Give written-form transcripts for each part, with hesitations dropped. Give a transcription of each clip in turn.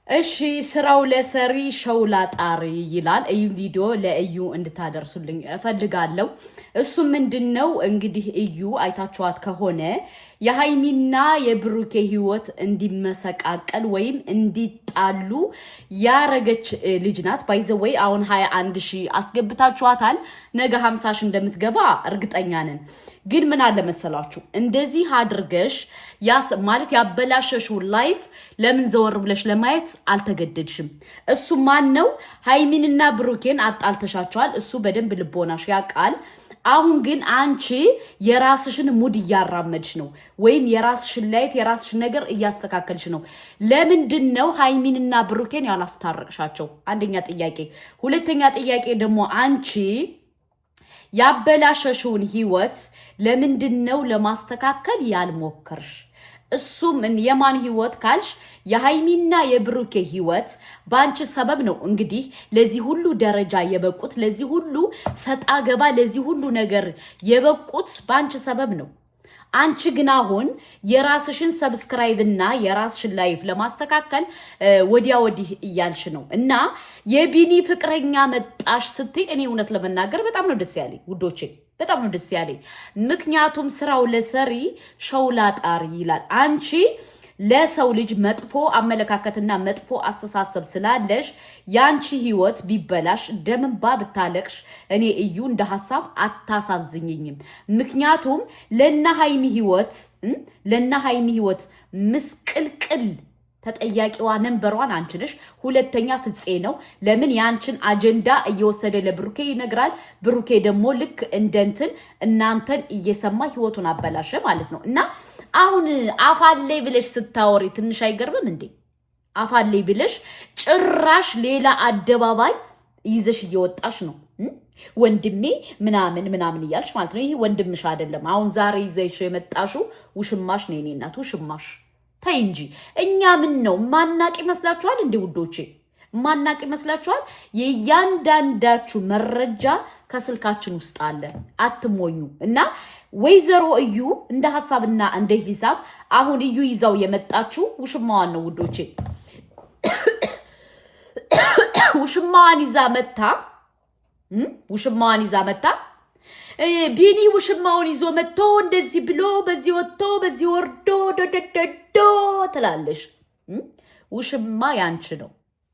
እሺ ስራው ለሰሪ ሸውላ ጣሪ ይላል። እዩ ቪዲዮ ለእዩ እንድታደርሱልኝ እፈልጋለሁ። እሱ ምንድነው እንግዲህ እዩ አይታችኋት ከሆነ የሃይሚና የብሩኬ ህይወት እንዲመሰቃቀል ወይም እንዲጣሉ ያረገች ልጅ ናት። ባይዘወይ አሁን 21,000 አስገብታችኋታል። ነገ 50,000 እንደምትገባ እርግጠኛ ነን። ግን ምን አለ መሰላችሁ እንደዚህ አድርገሽ ማለት ያበላሸሽው ላይፍ ለምን ዘወር ብለሽ ለማየት አልተገደድሽም? እሱ ማን ነው? ሃይሚንና ብሩኬን አጣልተሻቸዋል። እሱ በደንብ ልቦናሽ ያውቃል። አሁን ግን አንቺ የራስሽን ሙድ እያራመድሽ ነው፣ ወይም የራስሽን ላይፍ የራስሽን ነገር እያስተካከልሽ ነው። ለምንድን ነው ሃይሚንና ብሩኬን ያላስታረቅሻቸው? አንደኛ ጥያቄ። ሁለተኛ ጥያቄ ደግሞ አንቺ ያበላሸሽውን ህይወት ለምንድን ነው ለማስተካከል ያልሞከርሽ? እሱም የማን ህይወት ካልሽ የሃይሚና የብሩኬ ህይወት ባንቺ ሰበብ ነው እንግዲህ ለዚህ ሁሉ ደረጃ የበቁት፣ ለዚህ ሁሉ ሰጣ ገባ፣ ለዚህ ሁሉ ነገር የበቁት ባንቺ ሰበብ ነው። አንቺ ግን አሁን የራስሽን ሰብስክራይብ እና የራስሽን ላይፍ ለማስተካከል ወዲያ ወዲህ እያልሽ ነው። እና የቢኒ ፍቅረኛ መጣሽ ስትይ እኔ እውነት ለመናገር በጣም ነው ደስ ያለኝ ውዶቼ፣ በጣም ነው ደስ ያለኝ። ምክንያቱም ስራው ለሰሪ ሸውላ ጣሪ ይላል። አንቺ ለሰው ልጅ መጥፎ አመለካከትና መጥፎ አስተሳሰብ ስላለሽ ያንቺ ህይወት ቢበላሽ ደምንባ ብታለቅሽ እኔ እዩ እንደ ሐሳብ አታሳዝኝኝም። ምክንያቱም ለና ሃይሚ ህይወት ምስቅልቅል ተጠያቂዋ ነንበሯን አንቺ ነሽ። ሁለተኛ ፍፄ ነው። ለምን ያንቺን አጀንዳ እየወሰደ ለብሩኬ ይነግራል። ብሩኬ ደግሞ ልክ እንደንትን እናንተን እየሰማ ህይወቱን አበላሸ ማለት ነው። እና አሁን አፋሌ ብለሽ ስታወሪ ትንሽ አይገርምም እንዴ? አፋሌ ብለሽ ጭራሽ ሌላ አደባባይ ይዘሽ እየወጣሽ ነው። ወንድሜ ምናምን እያልሽ ማለት ነው። ይሄ ወንድምሽ አይደለም። አሁን ዛሬ ይዘሽ የመጣሽው ውሽማሽ ነው። የኔ እናት ውሽማሽ ተይ እንጂ። እኛ ምን ነው ማናቅ ይመስላችኋል እንዴ ውዶቼ? ማናቅ ይመስላችኋል? የእያንዳንዳችሁ መረጃ ከስልካችን ውስጥ አለ። አትሞኙ። እና ወይዘሮ እዩ እንደ ሐሳብና እንደ ሂሳብ አሁን እዩ ይዛው የመጣችሁ ውሽማዋን ነው ውዶቼ። ውሽማዋን ይዛ መታ ቢኒ ውሽማውን ይዞ መጥቶ እንደዚህ ብሎ በዚህ ወጥቶ በዚህ ወርዶ ዶዶዶዶ ትላለሽ። ውሽማ ያንቺ ነው።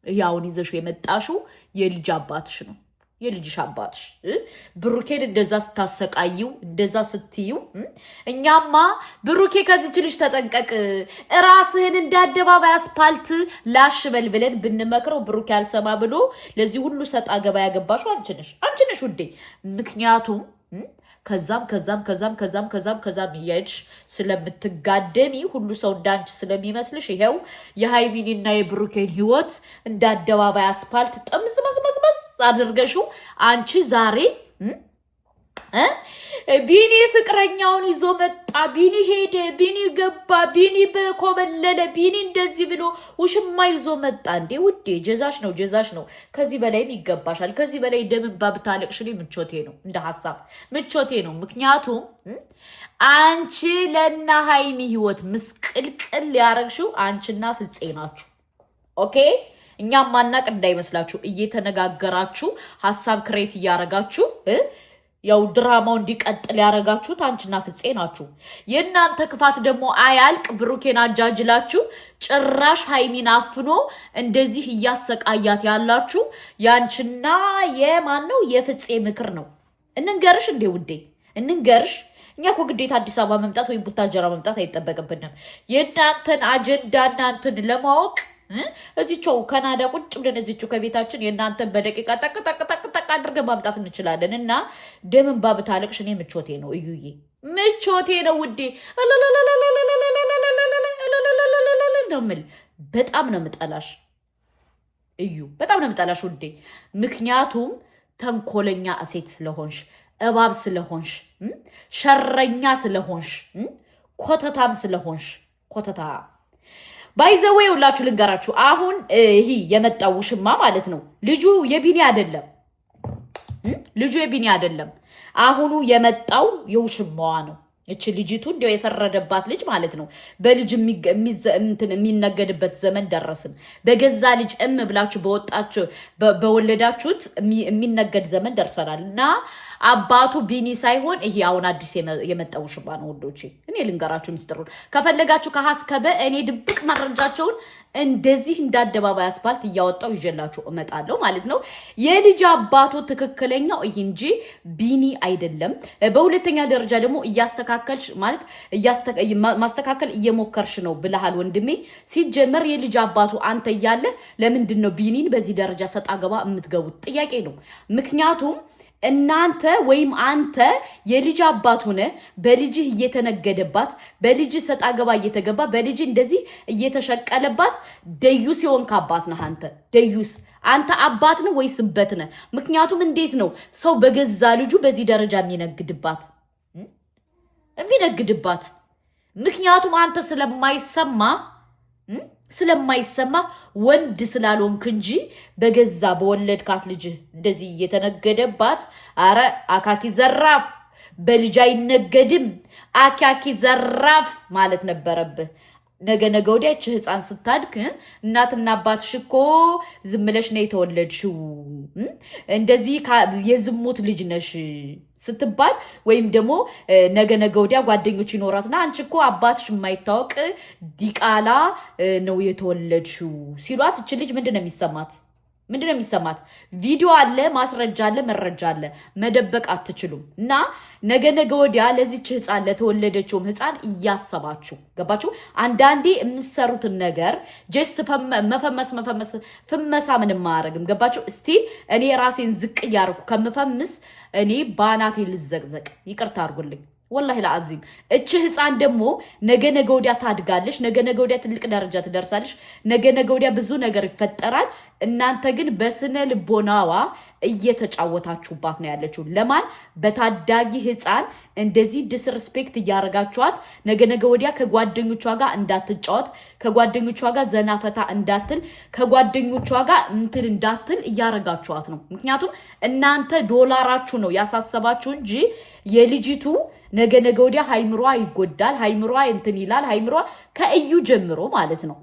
ያውን ይዘሽ የመጣሽው የልጅ አባትሽ ነው። የልጅሽ አባትሽ ብሩኬን እንደዛ ስታሰቃይው እንደዛ ስትዩ እኛማ ብሩኬ ከዚች ልጅ ተጠንቀቅ፣ ራስህን እንዳደባባይ አስፓልት ላሽ በል ብለን ብንመክረው ብሩኬ አልሰማ ብሎ ለዚህ ሁሉ ሰጣ ገባ ያገባሽው አንቺ ነሽ ውዴ። ምክንያቱም ከዛም እያልሽ ስለምትጋደሚ ሁሉ ሰው እንዳንቺ ስለሚመስልሽ ይሄው የሃይሚንና የብሩኬን ህይወት እንዳደባባይ አስፓልት ጥምዝመዝመዝመዝ አድርገሽው አንቺ ዛሬ ቢኒ ፍቅረኛውን ይዞ መጣ፣ ቢኒ ሄደ፣ ቢኒ ገባ፣ ቢኒ በኮበለለ፣ ቢኒ እንደዚህ ብሎ ውሽማ ይዞ መጣ። እንዴ ውዴ ጀዛሽ ነው። ከዚህ በላይም ይገባሻል። ከዚህ በላይ ደምባ ብታለቅሽልኝ ምቾቴ ነው፣ እንደ ሐሳብ ምቾቴ ነው። ምክንያቱም አንቺ ለና ሃይሚ ህይወት ምስቅልቅል ያረግሽው አንቺና ፍፄ ናችሁ። ኦኬ እኛም ማናቅ እንዳይመስላችሁ እየተነጋገራችሁ ሐሳብ ክሬት እያረጋችሁ ያው ድራማው እንዲቀጥል ያረጋችሁት አንቺና ፍፄ ናችሁ። የእናንተ ክፋት ደግሞ አያልቅ። ብሩኬን አጃጅላችሁ ጭራሽ ሃይሚን አፍኖ እንደዚህ እያሰቃያት ያላችሁ ያንቺና የማን ነው? የፍፄ ምክር ነው። እንንገርሽ እንዴ ውዴ እንንገርሽ። እኛ እኮ ግዴታ አዲስ አበባ መምጣት ወይም ቡታጀራ መምጣት አይጠበቅብንም። የእናንተን አጀንዳ እናንተን ለማወቅ እዚቸው ካናዳ ቁጭ ብለን እዚቸው ከቤታችን የእናንተን በደቂቃ ጠቅ አድርገን ማምጣት እንችላለን። እና ደምን ባብታለቅሽ እኔ ምቾቴ ነው እዩዬ፣ ምቾቴ ነው ውዴ። ነው የምል በጣም ነው የምጠላሽ እዩ፣ በጣም ነው የምጠላሽ ውዴ። ምክንያቱም ተንኮለኛ ሴት ስለሆንሽ፣ እባብ ስለሆንሽ፣ ሸረኛ ስለሆንሽ፣ ኮተታም ስለሆንሽ ኮተታ ባይዘዌ ሁላችሁ ልንገራችሁ። አሁን ይሄ የመጣው ውሽማ ማለት ነው ልጁ የቢኒ አይደለም። አሁኑ የመጣው የውሽማዋ ነው። እቺ ልጅቱ እንደው የፈረደባት ልጅ ማለት ነው። በልጅ የሚነገድበት ዘመን ደረስን። በገዛ ልጅ ብላችሁ በወለዳችሁት የሚነገድ ዘመን ደርሰናልና አባቱ ቢኒ ሳይሆን ይሄ አሁን አዲስ የመጣው ሽባ ነው ወዶቼ። እኔ ልንገራችሁ ሚስጥሩን ከፈለጋችሁ ከሐስከበ እኔ ድብቅ መረጃቸውን እንደዚህ እንዳደባባይ አስፋልት እያወጣው ይጀላችሁ እመጣለሁ ማለት ነው። የልጅ አባቱ ትክክለኛው ይሄ እንጂ ቢኒ አይደለም። በሁለተኛ ደረጃ ደግሞ እያስተካከልሽ ማለት ማስተካከል እየሞከርሽ ነው ብለሃል ወንድሜ። ሲጀመር የልጅ አባቱ አንተ እያለ ለምንድን ነው ቢኒን በዚህ ደረጃ ሰጣ ገባ የምትገቡት? ጥያቄ ነው። ምክንያቱም እናንተ ወይም አንተ የልጅ አባት ሆነ በልጅህ እየተነገደባት በልጅህ ሰጣ ገባ እየተገባ በልጅህ እንደዚህ እየተሸቀለባት ደዩስ የሆንክ አባት ነህ አንተ። ደዩስ አንተ አባት ነህ ወይስ በት ነህ? ምክንያቱም እንዴት ነው ሰው በገዛ ልጁ በዚህ ደረጃ የሚነግድባት? ምክንያቱም አንተ ስለማይሰማ ወንድ ስላልሆንክ እንጂ በገዛ በወለድካት ልጅ እንደዚህ እየተነገደባት አረ አካኪ ዘራፍ በልጅ አይነገድም አካኪ ዘራፍ ማለት ነበረብህ። ነገ ወዲያች ህፃን ስታድግ እናትና አባትሽ እኮ ዝም ብለሽ ነው የተወለድሽው እንደዚህ የዝሙት ልጅ ነሽ ስትባል ወይም ደግሞ ነገ ወዲያ ጓደኞች ይኖራትና አንቺ እኮ አባትሽ የማይታወቅ ዲቃላ ነው የተወለድሽው ሲሏት እቺ ልጅ ምንድነው የሚሰማት? ቪዲዮ አለ፣ ማስረጃ አለ፣ መረጃ አለ። መደበቅ አትችሉም። እና ነገ ወዲያ ለዚች ህፃን ለተወለደችውም ህፃን እያሰባችሁ ገባችሁ? አንዳንዴ የምትሰሩትን ነገር ጀስት ፍመሳ ምንም ማያረግም። ገባችሁ? እስቲ እኔ ራሴን ዝቅ እያርኩ ከምፈምስ እኔ ባናቴ ልዘቅዘቅ። ይቅርታ አድርጉልኝ። ወላሂ ለአዚም እቺ ህፃን ደግሞ ነገ ወዲያ ታድጋለሽ። ነገ ወዲያ ትልቅ ደረጃ ትደርሳለሽ። ነገ ወዲያ ብዙ ነገር ይፈጠራል። እናንተ ግን በስነ ልቦናዋ እየተጫወታችሁባት ነው ያለችው። ለማን? በታዳጊ ህፃን እንደዚህ ዲስሪስፔክት እያረጋችኋት ነገ ወዲያ ከጓደኞቿ ጋር እንዳትጫወት፣ ከጓደኞቿ ጋር ዘናፈታ እንዳትል፣ ከጓደኞቿ ጋር እንትን እንዳትል እያረጋችኋት ነው። ምክንያቱም እናንተ ዶላራችሁ ነው ያሳሰባችሁ እንጂ የልጅቱ ነገ ወዲያ ሃይምሯ ይጎዳል፣ ሃይምሯ እንትን ይላል። ሃይምሯ ከእዩ ጀምሮ ማለት ነው።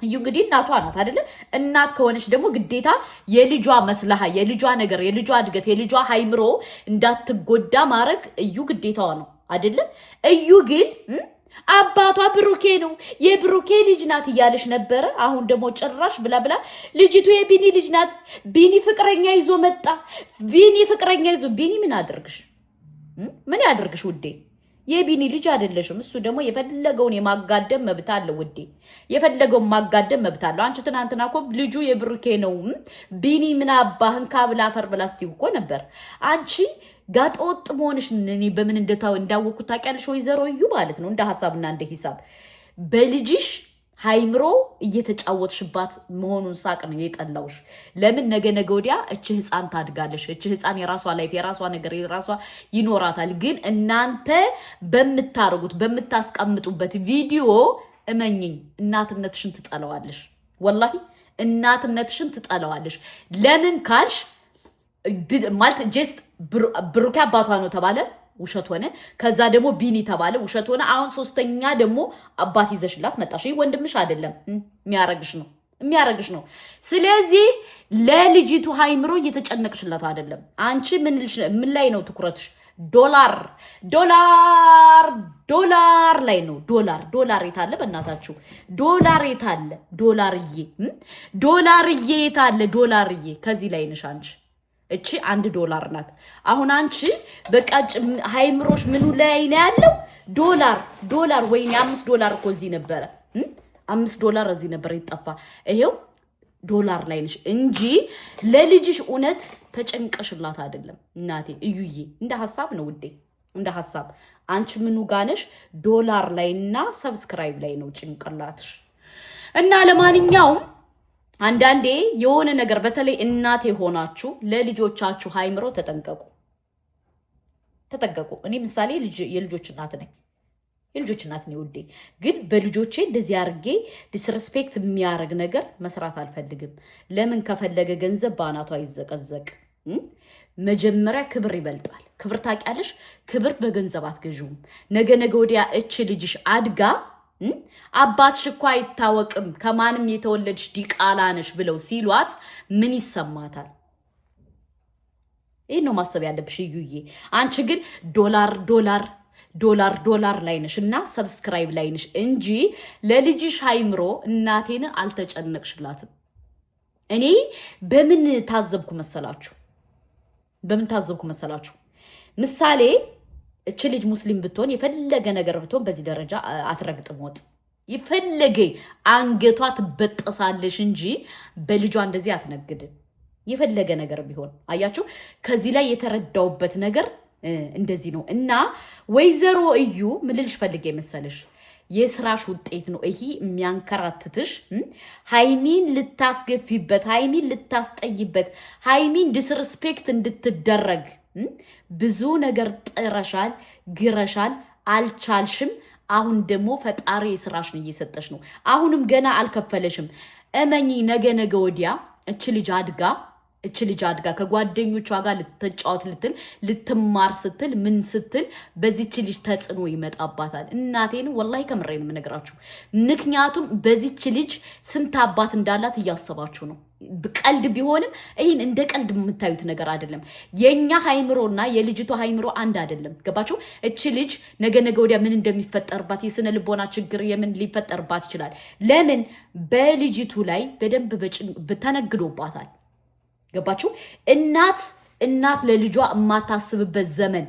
እዩ እንግዲህ እናቷ ናት አይደለ? እናት ከሆነች ደግሞ ግዴታ የልጇ መስላሃ የልጇ ነገር የልጇ እድገት የልጇ ሃይምሮ እንዳትጎዳ ማድረግ እዩ ግዴታዋ ነው አይደለ? እዩ ግን አባቷ ብሩኬ ነው የብሩኬ ልጅ ናት እያለች ነበረ። አሁን ደግሞ ጭራሽ ብላ ልጅቱ የቢኒ ልጅ ናት። ቢኒ ፍቅረኛ ይዞ መጣ። ቢኒ ምን ያደርግሽ ውዴ? የቢኒ ልጅ አይደለሽም። እሱ ደግሞ የፈለገውን የማጋደም መብት አለ ውዴ፣ የፈለገውን ማጋደም መብት አለው። አንቺ ትናንትና እኮ ልጁ የብሩኬ ነው ቢኒ ምን አባህን ካብላ ፈር ብላ ስትይ እኮ ነበር። አንቺ ጋጠወጥ መሆንሽ እኔ በምን እንዳወቅኩት ታውቂያለሽ? ወይዘሮ እዩ ማለት ነው። እንደ ሐሳብና እንደ ሂሳብ በልጅሽ ሃይምሮ እየተጫወትሽባት መሆኑን ሳቅ ነው የጠላውሽ። ለምን ነገ ወዲያ እቺ ህፃን ታድጋለሽ። እቺ ህፃን የራሷ ላይፍ የራሷ ነገር የራሷ ይኖራታል። ግን እናንተ በምታስቀምጡበት ቪዲዮ እመኝኝ እናትነትሽን ትጠለዋለሽ። ወላሂ እናትነትሽን ትጠለዋለሽ። ለምን ካልሽ ማለት ጀስት ብሩኬ አባቷ ነው ተባለ ውሸት ሆነ። ከዛ ደግሞ ቢኒ ተባለ ውሸት ሆነ። አሁን ሶስተኛ ደግሞ አባት ይዘሽላት መጣሽ። ወንድምሽ አይደለም የሚያረግሽ ነው። ስለዚህ ለልጅቱ ሃይምሮ እየተጨነቅሽላት አይደለም። አንቺ ምን ላይ ነው ትኩረትሽ? ዶላር ላይ ነው። ዶላር የታለ? በእናታችሁ ዶላር የታለ? ዶላርዬ የታለ? ዶላርዬ ከዚህ ላይ ነሽ አንቺ። እቺ $1 ናት። አሁን አንቺ በቃ ሃይምሮሽ ምኑ ላይ ነው ያለው? ዶላር ወይኔ $5 እኮ እዚህ ነበረ። $5 እዚህ ነበር ይጠፋ። ይሄው ዶላር ላይ ነሽ እንጂ ለልጅሽ እውነት ተጨንቀሽላት አይደለም እናቴ እዩዬ። እንደ ሐሳብ ነው ውዴ፣ እንደ ሐሳብ አንቺ ምኑ ጋነሽ? ዶላር ላይና ሰብስክራይብ ላይ ነው ጭንቅላትሽ። እና ለማንኛውም አንዳንዴ የሆነ ነገር በተለይ እናቴ ሆናችሁ ለልጆቻችሁ ሃይምሮ ተጠንቀቁ። እኔ ምሳሌ የልጆች እናት ነኝ። ውዴ፣ ግን በልጆቼ እንደዚህ አርጌ ዲስሪስፔክት የሚያረግ ነገር መስራት አልፈልግም። ለምን? ከፈለገ ገንዘብ በአናቷ ይዘቀዘቅ። መጀመሪያ ክብር ይበልጣል። ክብር ታውቂያለሽ? ክብር በገንዘብ አትገዥውም። ነገ ወዲያ እች ልጅሽ አድጋ አባትሽ እኮ አይታወቅም ከማንም የተወለድሽ ዲቃላ ነሽ ብለው ሲሏት ምን ይሰማታል? ይሄ ነው ማሰብ ያለብሽ እዩዬ። አንቺ ግን ዶላር ላይ ነሽ እና ሰብስክራይብ ላይ ነሽ እንጂ ለልጅሽ አይምሮ እናቴን አልተጨነቅሽላትም። እኔ በምን ታዘብኩ መሰላችሁ? ምሳሌ እቺ ልጅ ሙስሊም ብትሆን የፈለገ ነገር ብትሆን በዚህ ደረጃ አትረግጥም ወጥ ይፈለገ አንገቷ ትበጠሳለሽ እንጂ በልጇ እንደዚህ አትነግድም። የፈለገ ነገር ቢሆን አያችሁ። ከዚህ ላይ የተረዳውበት ነገር እንደዚህ ነው እና ወይዘሮ እዩ ምን ልልሽ ፈልጌ መሰለሽ የስራሽ ውጤት ነው ይሄ የሚያንከራትትሽ። ሃይሚን ልታስገፊበት፣ ሃይሚን ልታስጠይበት፣ ሃይሚን ዲስሪስፔክት እንድትደረግ ብዙ ነገር ጥረሻል፣ ግረሻል፣ አልቻልሽም። አሁን ደግሞ ፈጣሪ የስራሽን እየሰጠሽ ነው። አሁንም ገና አልከፈለሽም። እመኚ ነገ ወዲያ እች ልጅ አድጋ ከጓደኞቿ ጋር ልትጫወት ልትማር ስትል ምን ስትል በዚች ልጅ ተጽዕኖ ይመጣባታል። እናቴን ወላሂ ከምሬን የምነግራችሁ። ምክንያቱም በዚች ልጅ ስንት አባት እንዳላት እያሰባችሁ ነው። ቀልድ ቢሆንም ይህን እንደ ቀልድ የምታዩት ነገር አይደለም። የኛ ሃይምሮና የልጅቷ ሃይምሮ አንድ አይደለም። ገባችሁ? እቺ ልጅ ነገ ወዲያ ምን እንደሚፈጠርባት የስነ ልቦና ችግር የምን ሊፈጠርባት ይችላል። ለምን በልጅቱ ላይ በደንብ ተነግዶባታል። ገባችሁ? እናት ለልጇ የማታስብበት ዘመን፣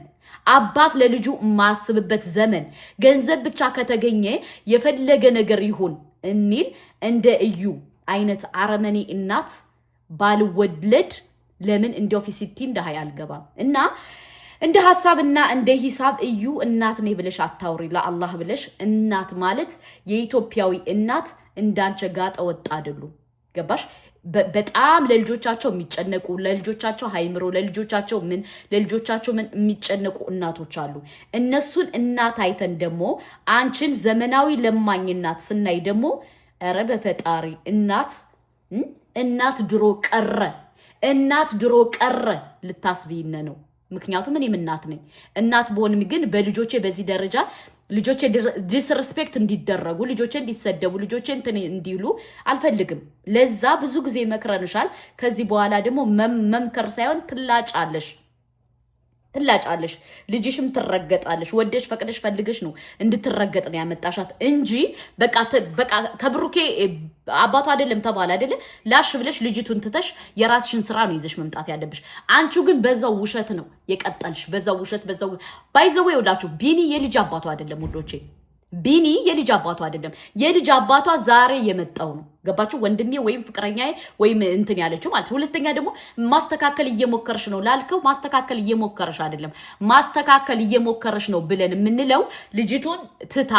አባት ለልጁ የማያስብበት ዘመን፣ ገንዘብ ብቻ ከተገኘ የፈለገ ነገር ይሁን የሚል እንደ እዩ አይነት አረመኔ እናት ባልወለድ ለምን እንደ ኦፊሲቲ እንደ ሀይ አልገባም። እና እንደ ሐሳብና እንደ ሂሳብ እዩ እናት ነኝ ብለሽ አታውሪ። ለአላህ ብለሽ እናት ማለት የኢትዮጵያዊ እናት እንዳንቸ ጋጠ ወጣ አይደሉ። ገባሽ? በጣም ለልጆቻቸው የሚጨነቁ ለልጆቻቸው ሃይምሮ ለልጆቻቸው ምን የሚጨነቁ እናቶች አሉ። እነሱን እናት አይተን ደግሞ አንቺን ዘመናዊ ለማኝ እናት ስናይ ደግሞ ኧረ በፈጣሪ እናት ድሮ ቀረ ልታስቢነ ነው። ምክንያቱም እኔም እናት ነኝ። እናት በሆንም ግን በልጆቼ በዚህ ደረጃ ልጆቼ ዲስሪስፔክት እንዲደረጉ፣ ልጆቼ እንዲሰደቡ፣ ልጆቼ እንትን እንዲሉ አልፈልግም። ለዛ ብዙ ጊዜ መክረንሻል። ከዚህ በኋላ ደግሞ መምከር ሳይሆን ትላጫለሽ፣ ልጅሽም ትረገጣለሽ። ወደሽ ፈቅደሽ ፈልገሽ ነው እንድትረገጥ ነው ያመጣሻት እንጂ በቃ ከብሩኬ አባቱ አይደለም ተባለ አይደለ ላሽ ብለሽ ልጅቱን ትተሽ የራስሽን ስራ ነው ይዘሽ መምጣት ያለብሽ። አንቺው ግን በዛው ውሸት ነው የቀጠልሽ። በዛው ውሸት ባይዘው ይውላችሁ። ቢኒ የልጅ አባቱ አይደለም ውዶቼ፣ ቢኒ የልጅ አባቱ አይደለም። የልጅ አባቷ ዛሬ የመጣው ነው። ገባችሁ? ወንድሜ ወይም ፍቅረኛዬ ወይም እንትን ያለችው ማለት። ሁለተኛ ደግሞ ማስተካከል እየሞከርሽ ነው ላልከው ማስተካከል እየሞከርሽ አይደለም፣ ማስተካከል እየሞከርሽ ነው ብለን የምንለው ልጅቱን ትታ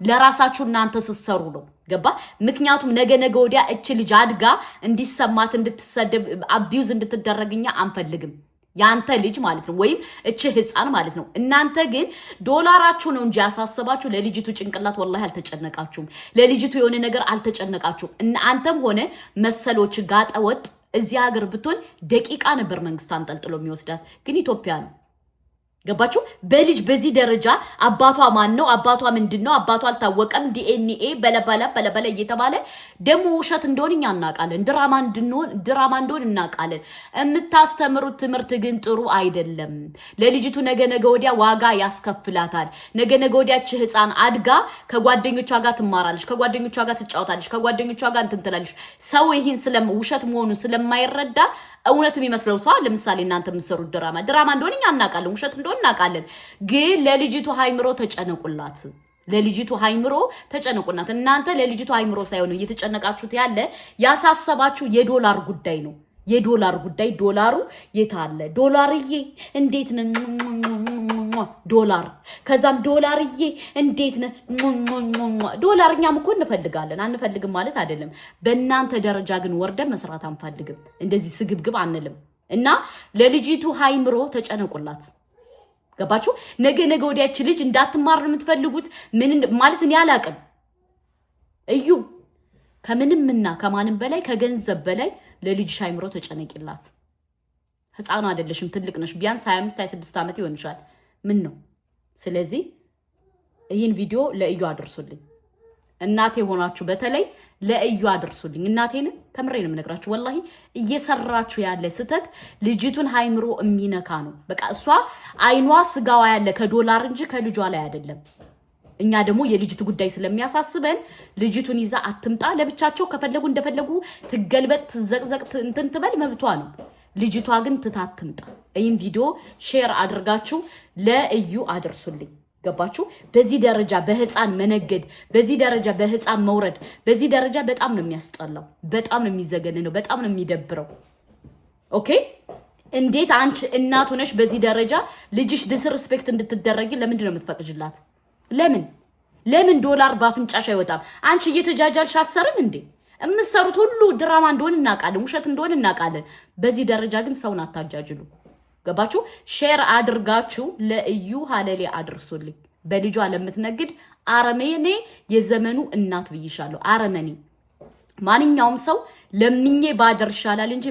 ለራሳችሁ እናንተ ስትሰሩ ነው። ገባ? ምክንያቱም ነገ ወዲያ እች ልጅ አድጋ እንዲሰማት እንድትሰደብ አቢዩዝ እንድትደረግኛ አንፈልግም። ያንተ ልጅ ማለት ነው ወይም እቺ ህፃን ማለት ነው። እናንተ ግን ዶላራችሁ ነው እንጂ ያሳሰባችሁ ለልጅቱ ጭንቅላት ወላሂ አልተጨነቃችሁም። ለልጅቱ የሆነ ነገር አልተጨነቃችሁም። እና አንተም ሆነ መሰሎች ጋጠወጥ እዚህ ሀገር ብትሆን ደቂቃ ነበር መንግስት አንጠልጥሎ የሚወስዳት። ግን ኢትዮጵያ ነው። ገባችሁ? በልጅ በዚህ ደረጃ አባቷ ማን ነው? አባቷ ምንድነው? አባቷ አልታወቀም። ዲኤንኤ በለበለ እየተባለ ደግሞ ውሸት እንደሆነ እኛ እናውቃለን። ድራማ እንደሆነ እናውቃለን። የምታስተምሩት ትምህርት ግን ጥሩ አይደለም። ለልጅቱ ነገ ወዲያ ዋጋ ያስከፍላታል። ነገ ወዲያች ህፃን አድጋ ከጓደኞቿ ጋር ትማራለች፣ ከጓደኞቿ ጋር ትጫወታለች፣ ከጓደኞቿ ጋር እንትን ትላለች። ሰው ይህን ውሸት መሆኑን ስለማይረዳ እውነት የሚመስለው ሰው ለምሳሌ እናንተ የምትሰሩት ድራማ እንደሆነ እኛ እናውቃለን፣ ውሸት እንደሆነ እናውቃለን። ግን ለልጅቱ ሃይምሮ ተጨነቁላት፣ እናንተ ለልጅቱ ሃይምሮ ሳይሆን እየተጨነቃችሁት ያለ ያሳሰባችሁ የዶላር ጉዳይ ነው። የዶላር ጉዳይ ዶላሩ የታለ? ዶላርዬ እንዴት ነው? ዶላር ከዛም ዶላርዬ እንዴት ነው? ዶላር እኛም እኮ እንፈልጋለን፣ አንፈልግም ማለት አይደለም። በእናንተ ደረጃ ግን ወርደን መስራት አንፈልግም። እንደዚህ ስግብግብ አንልም። እና ለልጅቱ ሃይምሮ ተጨነቁላት። ገባችሁ? ነገ ወዲያች ልጅ እንዳትማር ነው የምትፈልጉት። ምን ማለት እኔ አላቅም። እዩ ከምንምና ከማንም በላይ ከገንዘብ በላይ ለልጅሽ ሃይምሮ ተጨነቂላት። ህፃን አይደለሽም ትልቅ ነሽ ቢያንስ 25 26 ዓመት ይሆንሻል ምን ነው ስለዚህ ይህን ቪዲዮ ለእዩ አድርሱልኝ እናቴ ሆናችሁ በተለይ ለእዩ አድርሱልኝ እናቴን ተምሬን ምነግራችሁ ወላሂ እየሰራችሁ ያለ ስተት ልጅቱን ሃይምሮ የሚነካ ነው በቃ እሷ አይኗ ስጋዋ ያለ ከዶላር እንጂ ከልጇ ላይ አይደለም እኛ ደግሞ የልጅቱ ጉዳይ ስለሚያሳስበን ልጅቱን ይዛ አትምጣ ለብቻቸው ከፈለጉ እንደፈለጉ ትገልበጥ ትዘቅዘቅ እንትን ትበል መብቷ ነው ልጅቷ ግን ትታትምጣ ይህን ቪዲዮ ሼር አድርጋችሁ ለእዩ አድርሱልኝ ገባችሁ በዚህ ደረጃ በህፃን መነገድ በዚህ ደረጃ በህፃን መውረድ በዚህ ደረጃ በጣም ነው የሚያስጠላው በጣም ነው የሚዘገነነው በጣም ነው የሚደብረው ኦኬ እንዴት አንቺ እናት ሆነሽ በዚህ ደረጃ ልጅሽ ዲስሪስፔክት እንድትደረጊ ለምን ነው የምትፈቅጂላት ለምን ዶላር ባፍንጫሽ አይወጣም አንቺ እየተጃጃልሽ አሰርን እንዴ እምሰሩት ሁሉ ድራማ እንደሆነ እናቃለን ውሸት እንደሆነ እናቃለን በዚህ ደረጃ ግን ሰውን አታጃጅሉ ገባችሁ ሼር አድርጋችሁ ለእዩ ሀለሌ አድርሱልኝ በልጇ ለምትነግድ አረመኔ የዘመኑ እናት ብይሻለሁ አረመኔ ማንኛውም ሰው ለምኜ ባደር ይሻላል እንጂ